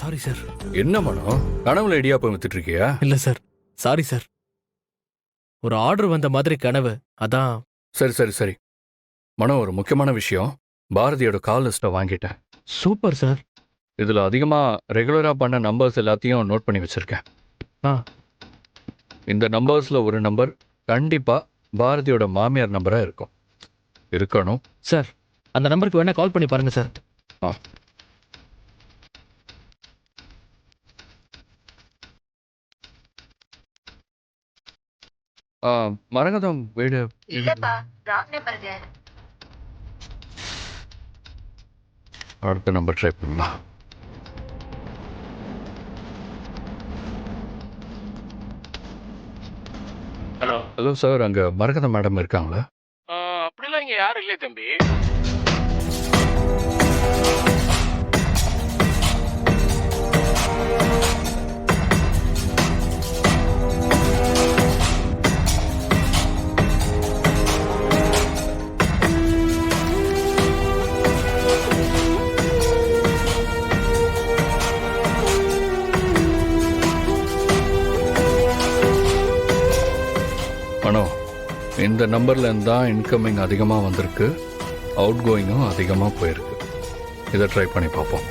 Sorry sir. என்ன மனம், கனவுல இடியாப்பம் வித்துட்டு இருக்கியா? இல்ல சார், சாரி சார். ஒரு ஆர்டர் வந்த மாதிரி கனவு, அதான். சரி சரி சரி மனம், ஒரு முக்கியமான விஷயம். பாரதியோட கால் லிஸ்ட்டை வாங்கிட்டேன். Super sir. இதுல அதிகமா ரெகுலரா பண்ண நம்பர்ஸ் எல்லாத்தையும் நோட் பண்ணி வச்சிருக்கேன். ஆ. இந்த நம்பர்ஸ்ல ஒரு நம்பர் கண்டிப்பா பாரதியோட மாமியார் நம்பரா இருக்கணும். சார், அந்த நம்பருக்கு வேணா கால் பண்ணி பாருங்க சார். ஆ. மரகதம் வீடு இல்லப்பா, ராங் நம்பருங்க. அடுத்த நம்பர் ட்ரை பண்ணலாம். ஹலோ. ஹலோ சார், அங்க மரகதம் மேடம் இருக்காங்களா? அப்படிலாம் இங்க யாரும் இல்லையே தம்பி. மனோ, இந்த நம்பர்ல இருந்து தான் இன்கமிங் அதிகமாக வந்திருக்கு, அவுட் கோயிங்கும் அதிகமாக போயிருக்கு. இதை ட்ரை பண்ணி பார்ப்போம்.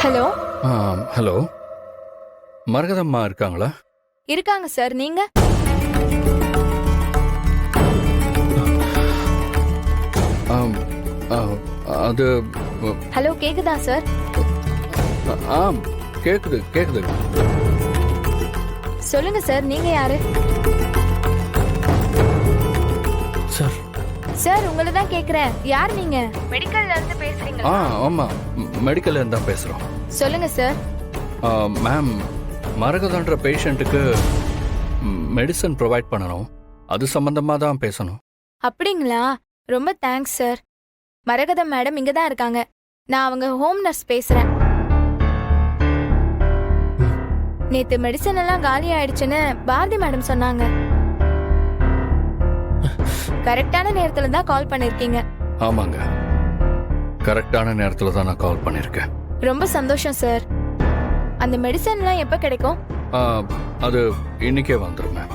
ஹலோ. ஹலோ, மரகதம்மா இருக்காங்களா? இருக்காங்க சார், நீங்க? ஆம், அது ஹலோ, கேக்குதா சார்? ஆம், கேக்குது கேக்குது. சொல்லுங்க சார், நீங்க யாரு? சார், சார், உங்களை தான் கேக்குறேன். யார் நீங்க? மெடிக்கல்ல இருந்து பேசுறீங்களா? ஆமாம், மெடிக்கல்ல இருந்து தான் பேசுகிறோம். சொல்லுங்க சார். மேம், மரகதன்ற பேஷண்ட்டுக்கு மெடிசன் ப்ரொவைட் பண்ணணும், அது சம்பந்தமாக தான் பேசணும். அப்படிங்களா? ரொம்ப தேங்க்ஸ் சார். மரகதம் மேடம் இங்க தான் இருக்காங்க. நான் அவங்க ஹோம் நர்ஸ் பேசுறேன். நேத்து மெடிசன் எல்லாம் காலி ஆயிடுச்சுன்னு பாரதி மேடம் சொன்னாங்க. கரெக்டான நேரத்துல தான் கால் பண்ணிருக்கீங்க. ஆமாங்க, கரெக்டான நேரத்தில் தான் நான் கால் பண்ணியிருக்கேன். ரொம்ப சந்தோஷம் சார். அந்த மெடிசன்லாம் எப்ப கிடைக்கும்? அது இன்னைக்கே வந்துடும் மேம்.